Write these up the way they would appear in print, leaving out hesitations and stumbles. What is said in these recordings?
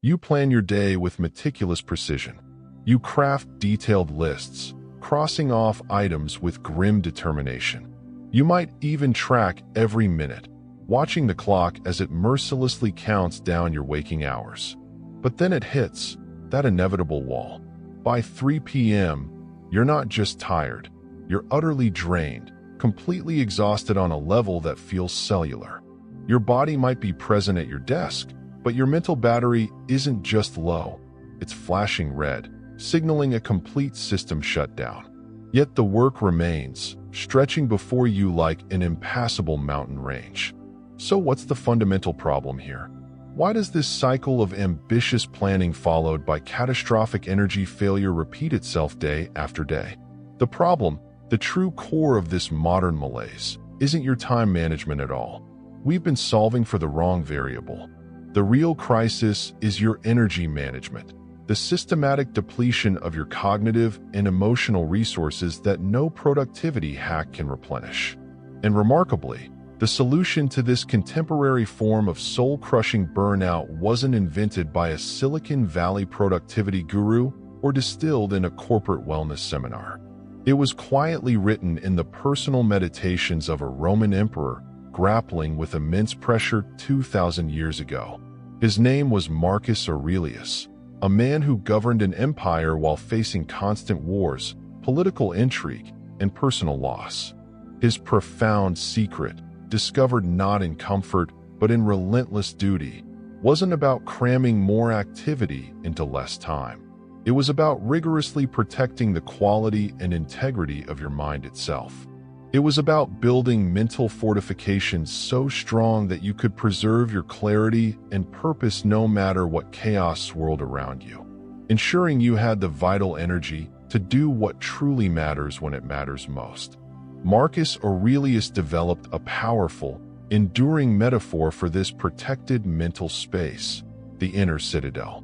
You plan your day with meticulous precision. You craft detailed lists, crossing off items with grim determination. You might even track every minute, watching the clock as it mercilessly counts down your waking hours. But then it hits, that inevitable wall. By 3 p.m., you're not just tired, you're utterly drained, completely exhausted on a level that feels cellular. Your body might be present at your desk, but your mental battery isn't just low, it's flashing red, signaling a complete system shutdown. Yet the work remains, stretching before you like an impassable mountain range. So what's the fundamental problem here? Why does this cycle of ambitious planning followed by catastrophic energy failure repeat itself day after day? The problem, the true core of this modern malaise, isn't your time management at all. We've been solving for the wrong variable. The real crisis is your energy management, the systematic depletion of your cognitive and emotional resources that no productivity hack can replenish. And remarkably, the solution to this contemporary form of soul-crushing burnout wasn't invented by a Silicon Valley productivity guru or distilled in a corporate wellness seminar. It was quietly written in the personal meditations of a Roman emperor grappling with immense pressure 2,000 years ago. His name was Marcus Aurelius, a man who governed an empire while facing constant wars, political intrigue, and personal loss. His profound secret, discovered not in comfort but in relentless duty, wasn't about cramming more activity into less time. It was about rigorously protecting the quality and integrity of your mind itself. It was about building mental fortifications so strong that you could preserve your clarity and purpose no matter what chaos swirled around you, ensuring you had the vital energy to do what truly matters when it matters most. Marcus Aurelius developed a powerful, enduring metaphor for this protected mental space, the inner citadel.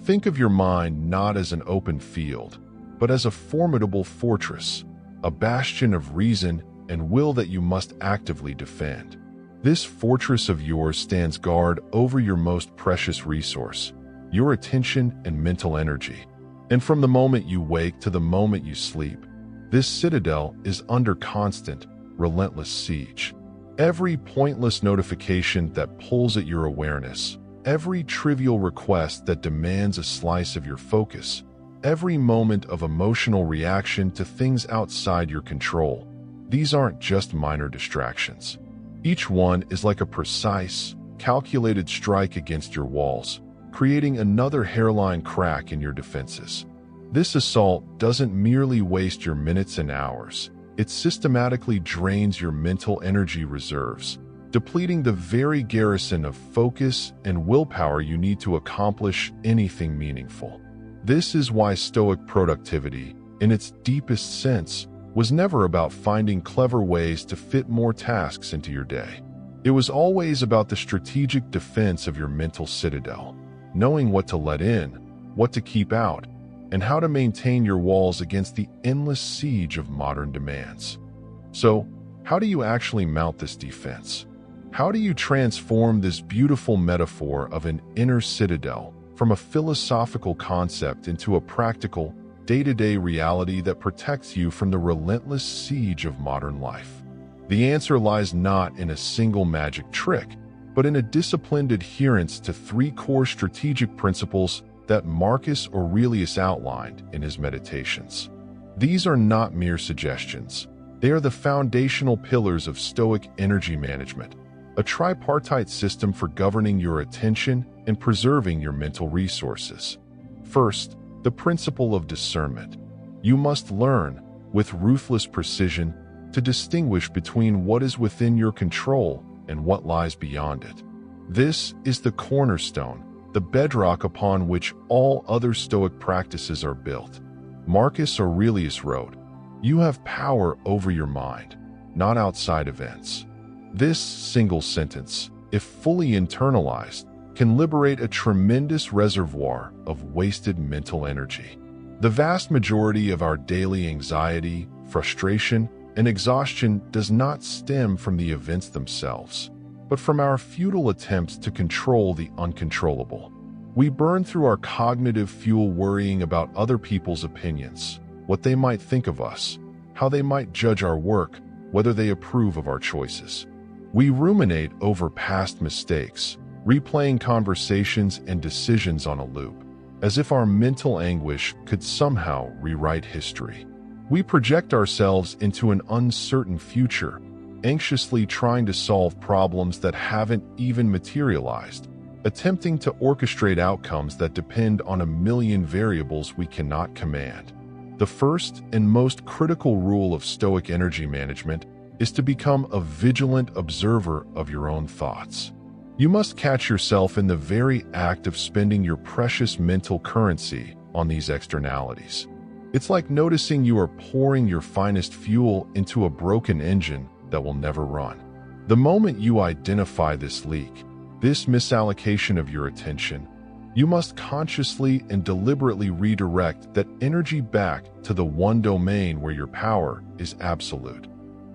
Think of your mind not as an open field, but as a formidable fortress, a bastion of reason and will that you must actively defend. This fortress of yours stands guard over your most precious resource, your attention and mental energy. And from the moment you wake to the moment you sleep, this citadel is under constant, relentless siege. Every pointless notification that pulls at your awareness, every trivial request that demands a slice of your focus, every moment of emotional reaction to things outside your control, these aren't just minor distractions. Each one is like a precise, calculated strike against your walls, creating another hairline crack in your defenses. This assault doesn't merely waste your minutes and hours, it systematically drains your mental energy reserves, depleting the very garrison of focus and willpower you need to accomplish anything meaningful. This is why Stoic productivity, in its deepest sense, was never about finding clever ways to fit more tasks into your day. It was always about the strategic defense of your mental citadel, knowing what to let in, what to keep out, and how to maintain your walls against the endless siege of modern demands. So, how do you actually mount this defense? How do you transform this beautiful metaphor of an inner citadel from a philosophical concept into a practical, day-to-day reality that protects you from the relentless siege of modern life? The answer lies not in a single magic trick, but in a disciplined adherence to 3 core strategic principles that Marcus Aurelius outlined in his meditations. These are not mere suggestions. They are the foundational pillars of Stoic energy management, a tripartite system for governing your attention and preserving your mental resources. First, the principle of discernment. You must learn, with ruthless precision, to distinguish between what is within your control and what lies beyond it. This is the cornerstone, the bedrock upon which all other Stoic practices are built. Marcus Aurelius wrote, "You have power over your mind, not outside events." This single sentence, if fully internalized, can liberate a tremendous reservoir of wasted mental energy. The vast majority of our daily anxiety, frustration, and exhaustion does not stem from the events themselves, but from our futile attempts to control the uncontrollable. We burn through our cognitive fuel worrying about other people's opinions, what they might think of us, how they might judge our work, whether they approve of our choices. We ruminate over past mistakes, replaying conversations and decisions on a loop, as if our mental anguish could somehow rewrite history. We project ourselves into an uncertain future, anxiously trying to solve problems that haven't even materialized, attempting to orchestrate outcomes that depend on a million variables we cannot command. The first and most critical rule of Stoic energy management is to become a vigilant observer of your own thoughts. You must catch yourself in the very act of spending your precious mental currency on these externalities. It's like noticing you are pouring your finest fuel into a broken engine that will never run. The moment you identify this leak, this misallocation of your attention, you must consciously and deliberately redirect that energy back to the one domain where your power is absolute,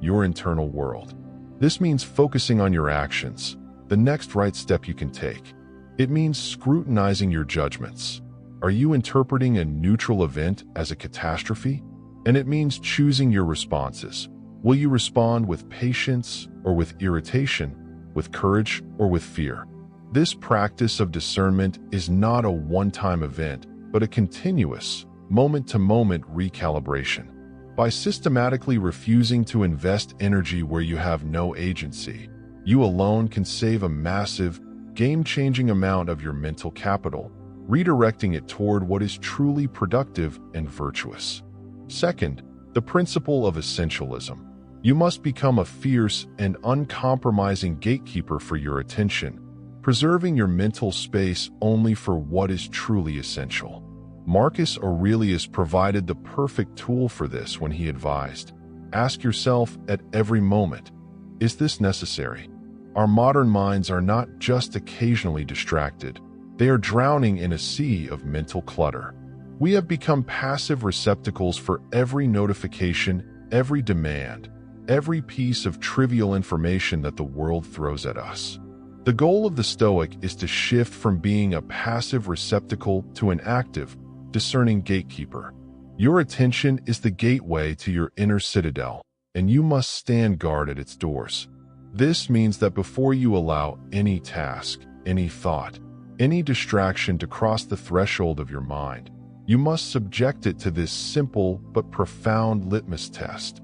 your internal world. This means focusing on your actions, the next right step you can take. It means scrutinizing your judgments. Are you interpreting a neutral event as a catastrophe? And it means choosing your responses. Will you respond with patience or with irritation, with courage or with fear? This practice of discernment is not a one-time event, but a continuous, moment-to-moment recalibration. By systematically refusing to invest energy where you have no agency, you alone can save a massive, game-changing amount of your mental capital, redirecting it toward what is truly productive and virtuous. Second, the principle of essentialism. You must become a fierce and uncompromising gatekeeper for your attention, preserving your mental space only for what is truly essential. Marcus Aurelius provided the perfect tool for this when he advised, ask yourself at every moment, is this necessary? Our modern minds are not just occasionally distracted, they are drowning in a sea of mental clutter. We have become passive receptacles for every notification, every demand, every piece of trivial information that the world throws at us. The goal of the Stoic is to shift from being a passive receptacle to an active, discerning gatekeeper. Your attention is the gateway to your inner citadel, and you must stand guard at its doors. This means that before you allow any task, any thought, any distraction to cross the threshold of your mind, you must subject it to this simple but profound litmus test.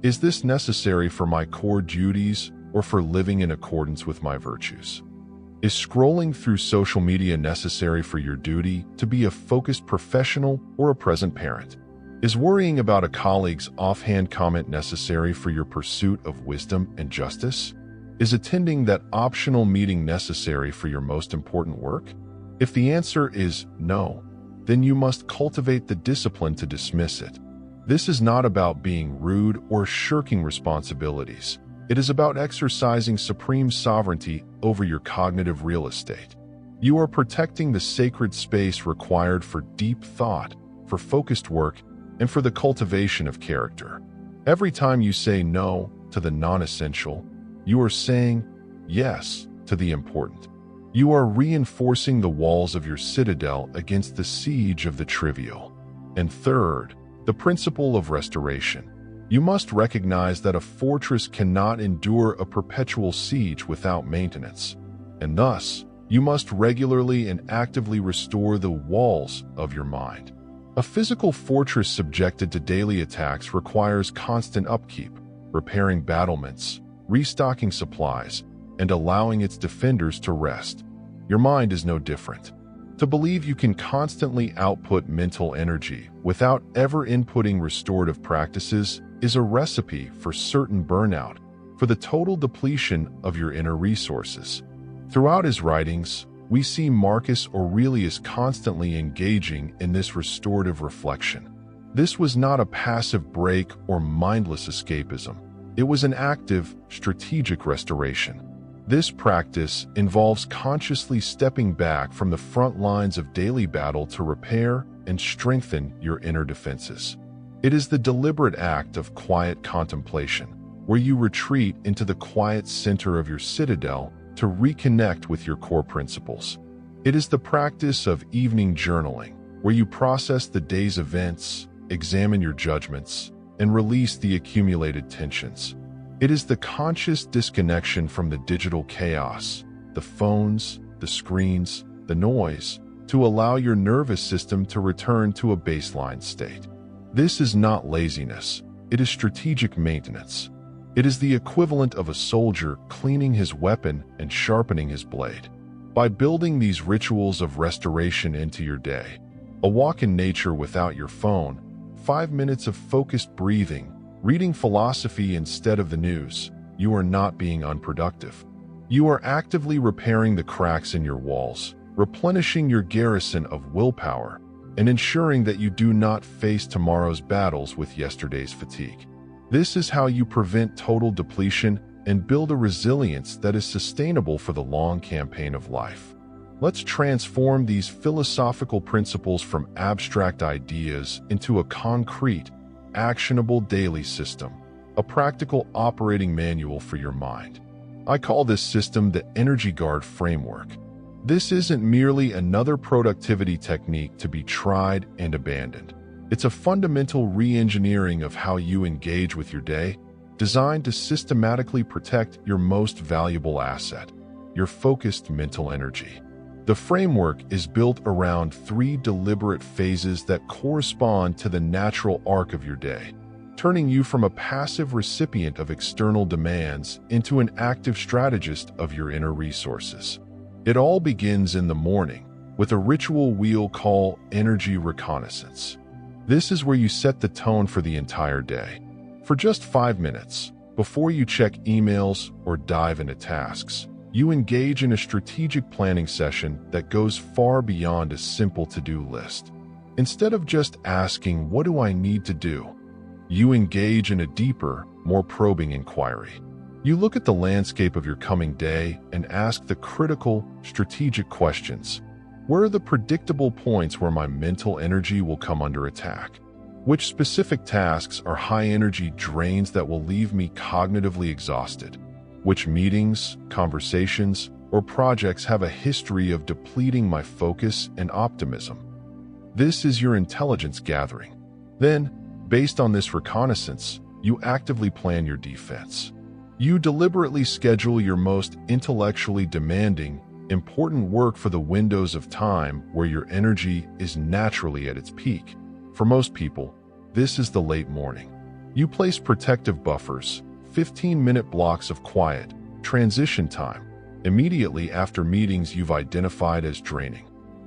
Is this necessary for my core duties or for living in accordance with my virtues? Is scrolling through social media necessary for your duty to be a focused professional or a present parent? Is worrying about a colleague's offhand comment necessary for your pursuit of wisdom and justice? Is attending that optional meeting necessary for your most important work? If the answer is no, then you must cultivate the discipline to dismiss it. This is not about being rude or shirking responsibilities. It is about exercising supreme sovereignty over your cognitive real estate. You are protecting the sacred space required for deep thought, for focused work, and for the cultivation of character. Every time you say no to the non-essential, you are saying yes to the important. You are reinforcing the walls of your citadel against the siege of the trivial. And third, the principle of restoration. You must recognize that a fortress cannot endure a perpetual siege without maintenance, and thus, you must regularly and actively restore the walls of your mind. A physical fortress subjected to daily attacks requires constant upkeep, repairing battlements, restocking supplies, and allowing its defenders to rest. Your mind is no different. To believe you can constantly output mental energy without ever inputting restorative practices is a recipe for certain burnout, for the total depletion of your inner resources. Throughout his writings, we see Marcus Aurelius constantly engaging in this restorative reflection. This was not a passive break or mindless escapism. It was an active, strategic restoration. This practice involves consciously stepping back from the front lines of daily battle to repair and strengthen your inner defenses. It is the deliberate act of quiet contemplation, where you retreat into the quiet center of your citadel to reconnect with your core principles. It is the practice of evening journaling, where you process the day's events, examine your judgments, and release the accumulated tensions. It is the conscious disconnection from the digital chaos, the phones, the screens, the noise, to allow your nervous system to return to a baseline state. This is not laziness, it is strategic maintenance. It is the equivalent of a soldier cleaning his weapon and sharpening his blade. By building these rituals of restoration into your day, a walk in nature without your phone, 5 minutes of focused breathing, reading philosophy instead of the news, you are not being unproductive. You are actively repairing the cracks in your walls, replenishing your garrison of willpower, and ensuring that you do not face tomorrow's battles with yesterday's fatigue. This is how you prevent total depletion and build a resilience that is sustainable for the long campaign of life. Let's transform these philosophical principles from abstract ideas into a concrete, actionable daily system, a practical operating manual for your mind. I call this system the Energy Guard framework. This isn't merely another productivity technique to be tried and abandoned. It's a fundamental re-engineering of how you engage with your day, designed to systematically protect your most valuable asset, your focused mental energy. The framework is built around 3 deliberate phases that correspond to the natural arc of your day, turning you from a passive recipient of external demands into an active strategist of your inner resources. It all begins in the morning with a ritual we'll call energy reconnaissance. This is where you set the tone for the entire day. For just 5 minutes, before you check emails or dive into tasks, you engage in a strategic planning session that goes far beyond a simple to-do list. Instead of just asking, "What do I need to do?" you engage in a deeper, more probing inquiry. You look at the landscape of your coming day and ask the critical, strategic questions. Where are the predictable points where my mental energy will come under attack? Which specific tasks are high-energy drains that will leave me cognitively exhausted? Which meetings, conversations, or projects have a history of depleting my focus and optimism? This is your intelligence gathering. Then, based on this reconnaissance, you actively plan your defense. You deliberately schedule your most intellectually demanding, important work for the windows of time where your energy is naturally at its peak. For most people, this is the late morning. You place protective buffers, 15-minute blocks of quiet, transition time, immediately after meetings you've identified as draining.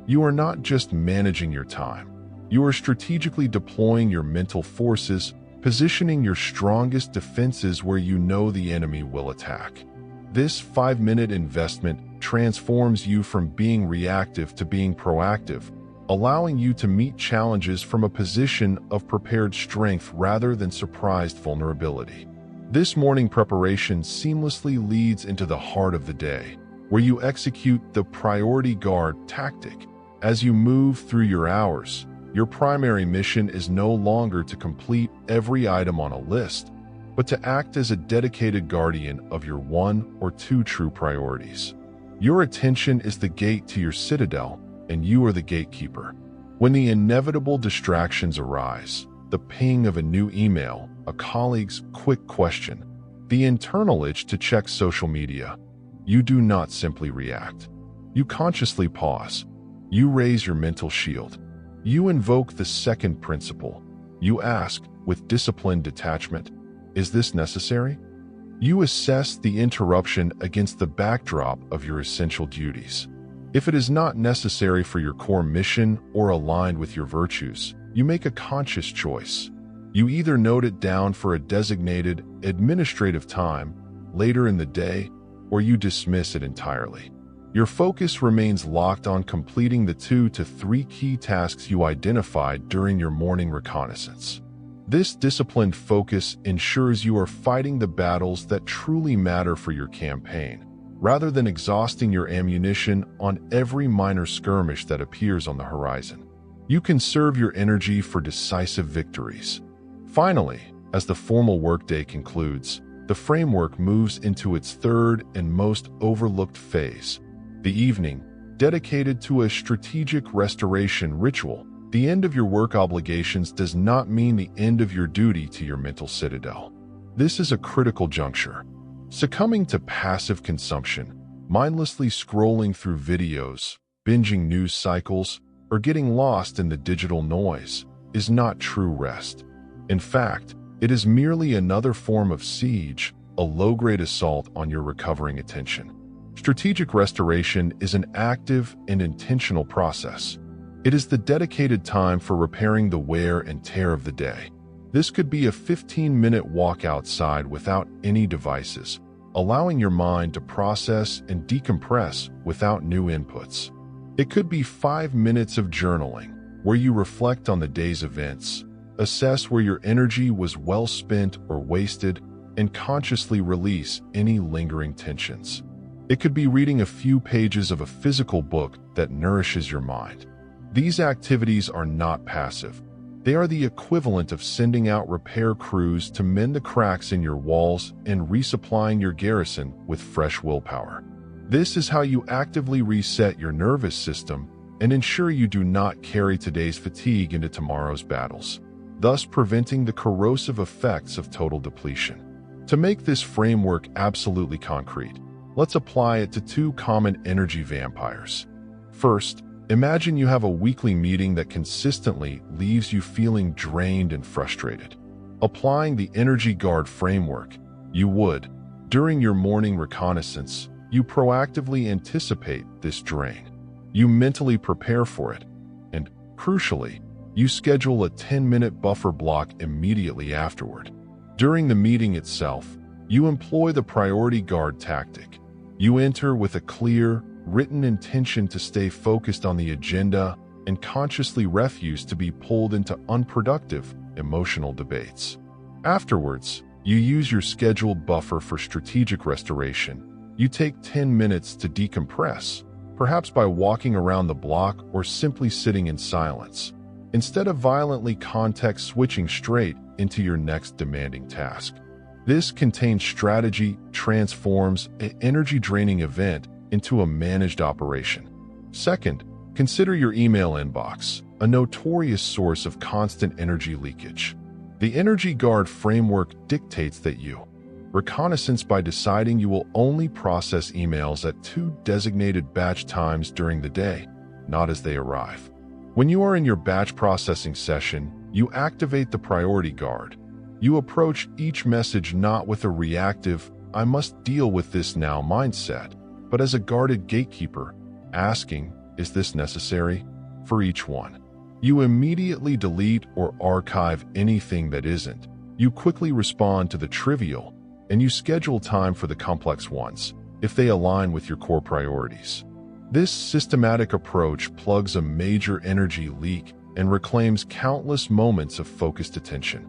You are not just managing your time. You are strategically deploying your mental forces, positioning your strongest defenses where you know the enemy will attack. This 5-minute investment transforms you from being reactive to being proactive, allowing you to meet challenges from a position of prepared strength rather than surprised vulnerability. This morning preparation seamlessly leads into the heart of the day, where you execute the priority guard tactic. As you move through your hours, your primary mission is no longer to complete every item on a list, but to act as a dedicated guardian of your 1 or 2 true priorities. Your attention is the gate to your citadel, and you are the gatekeeper. When the inevitable distractions arise, the ping of a new email, a colleague's quick question, the internal itch to check social media, you do not simply react. You consciously pause. You raise your mental shield. You invoke the second principle. You ask, with disciplined detachment, "Is this necessary?" You assess the interruption against the backdrop of your essential duties. If it is not necessary for your core mission or aligned with your virtues, you make a conscious choice. You either note it down for a designated administrative time later in the day, or you dismiss it entirely. Your focus remains locked on completing the 2 to 3 key tasks you identified during your morning reconnaissance. This disciplined focus ensures you are fighting the battles that truly matter for your campaign, rather than exhausting your ammunition on every minor skirmish that appears on the horizon. You conserve your energy for decisive victories. Finally, as the formal workday concludes, the framework moves into its third and most overlooked phase, the evening, dedicated to a strategic restoration ritual. The end of your work obligations does not mean the end of your duty to your mental citadel. This is a critical juncture. Succumbing to passive consumption, mindlessly scrolling through videos, binging news cycles, or getting lost in the digital noise is not true rest. In fact, it is merely another form of siege, a low-grade assault on your recovering attention. Strategic restoration is an active and intentional process. It is the dedicated time for repairing the wear and tear of the day. This could be a 15-minute walk outside without any devices, allowing your mind to process and decompress without new inputs. It could be 5 minutes of journaling, where you reflect on the day's events, assess where your energy was well spent or wasted, and consciously release any lingering tensions. It could be reading a few pages of a physical book that nourishes your mind. These activities are not passive. They are the equivalent of sending out repair crews to mend the cracks in your walls and resupplying your garrison with fresh willpower. This is how you actively reset your nervous system and ensure you do not carry today's fatigue into tomorrow's battles, thus preventing the corrosive effects of total depletion. To make this framework absolutely concrete, let's apply it to 2 common energy vampires. First, imagine you have a weekly meeting that consistently leaves you feeling drained and frustrated. Applying the Energy Guard framework, you would, during your morning reconnaissance, you proactively anticipate this drain. You mentally prepare for it, and, crucially, you schedule a 10-minute buffer block immediately afterward. During the meeting itself, you employ the priority guard tactic. You enter with a clear, written intention to stay focused on the agenda and consciously refuse to be pulled into unproductive, emotional debates. Afterwards, you use your scheduled buffer for strategic restoration. You take 10 minutes to decompress, perhaps by walking around the block or simply sitting in silence, instead of violently context-switching straight into your next demanding task. This contained strategy transforms an energy-draining event into a managed operation. Second, consider your email inbox, a notorious source of constant energy leakage. The Energy Guard framework dictates that you reconnaissance by deciding you will only process emails at 2 designated batch times during the day, not as they arrive. When you are in your batch processing session, you activate the priority guard. You approach each message not with a reactive, "I must deal with this now" mindset, but as a guarded gatekeeper, asking, "Is this necessary?" for each one. You immediately delete or archive anything that isn't. You quickly respond to the trivial, and you schedule time for the complex ones, if they align with your core priorities. This systematic approach plugs a major energy leak and reclaims countless moments of focused attention.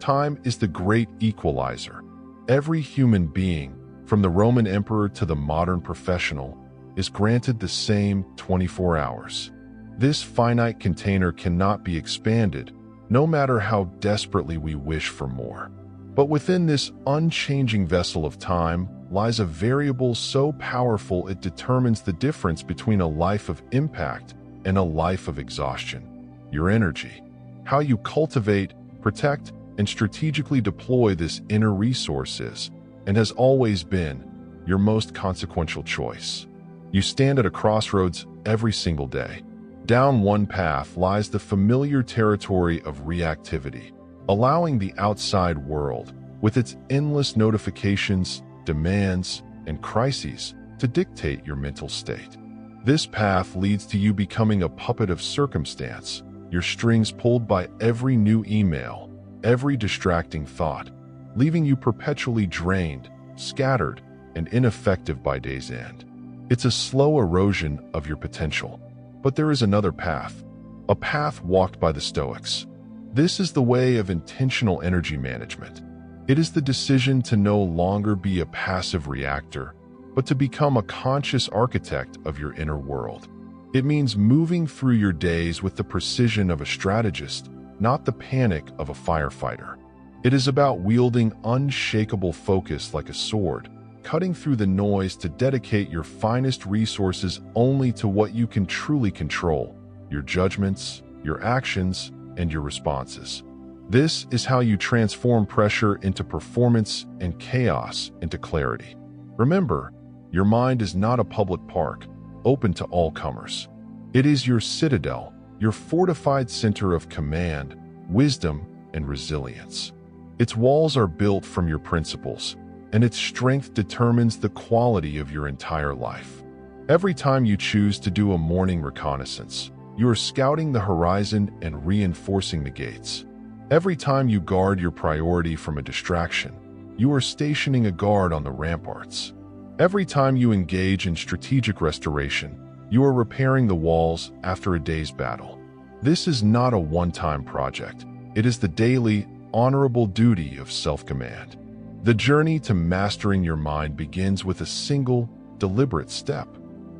Time is the great equalizer. Every human being, from the Roman emperor to the modern professional, is granted the same 24 hours. This finite container cannot be expanded, no matter how desperately we wish for more. But within this unchanging vessel of time lies a variable so powerful it determines the difference between a life of impact and a life of exhaustion: your energy. How you cultivate, protect, and strategically deploy this inner resource is, and has always been, your most consequential choice. You stand at a crossroads every single day. Down one path lies the familiar territory of reactivity, allowing the outside world, with its endless notifications, demands, and crises, to dictate your mental state. This path leads to you becoming a puppet of circumstance, your strings pulled by every new email, every distracting thought, leaving you perpetually drained, scattered, and ineffective by day's end. It's a slow erosion of your potential. But there is another path, a path walked by the Stoics. This is the way of intentional energy management. It is the decision to no longer be a passive reactor, but to become a conscious architect of your inner world. It means moving through your days with the precision of a strategist, not the panic of a firefighter. It is about wielding unshakable focus like a sword, cutting through the noise to dedicate your finest resources only to what you can truly control: your judgments, your actions, and your responses. This is how you transform pressure into performance and chaos into clarity. Remember, your mind is not a public park, open to all comers. It is your citadel, your fortified center of command, wisdom, and resilience. Its walls are built from your principles, and its strength determines the quality of your entire life. Every time you choose to do a morning reconnaissance, you are scouting the horizon and reinforcing the gates. Every time you guard your priority from a distraction, you are stationing a guard on the ramparts. Every time you engage in strategic restoration, you are repairing the walls after a day's battle. This is not a one-time project. It is the daily, honorable duty of self-command. The journey to mastering your mind begins with a single, deliberate step.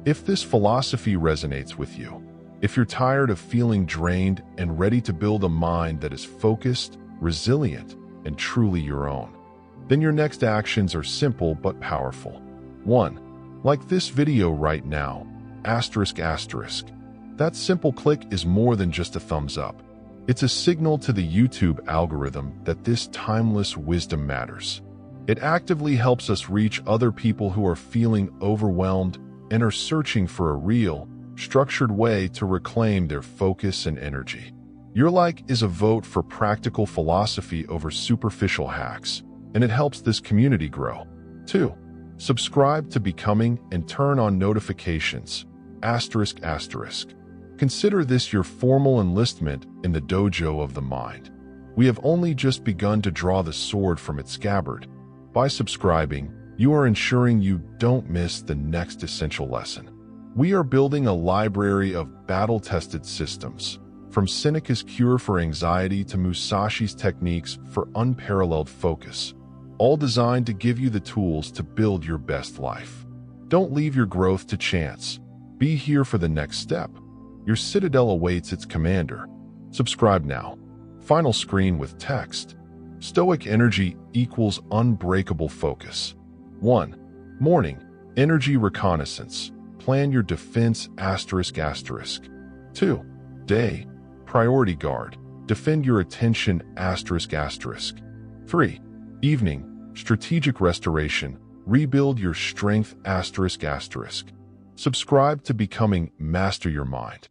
If this philosophy resonates with you, if you're tired of feeling drained and ready to build a mind that is focused, resilient, and truly your own, then your next actions are simple but powerful. 1. Like this video right now, ****. That simple click is more than just a thumbs up. It's a signal to the YouTube algorithm that this timeless wisdom matters. It actively helps us reach other people who are feeling overwhelmed and are searching for a real, structured way to reclaim their focus and energy. Your like is a vote for practical philosophy over superficial hacks, and it helps this community grow. 2. Subscribe to Becoming and turn on notifications. ****. Consider this your formal enlistment in the dojo of the mind. We have only just begun to draw the sword from its scabbard. By subscribing, you are ensuring you don't miss the next essential lesson. We are building a library of battle-tested systems, from Seneca's cure for anxiety to Musashi's techniques for unparalleled focus, all designed to give you the tools to build your best life. Don't leave your growth to chance. Be here for the next step. Your citadel awaits its commander. Subscribe now. Final screen with text. Stoic energy equals unbreakable focus. 1. Morning. Energy reconnaissance. Plan your defense. ****. 2. Day. Priority guard. Defend your attention. ****. 3. Evening. Strategic restoration. Rebuild your strength. ****. Subscribe to Becoming. Master your mind.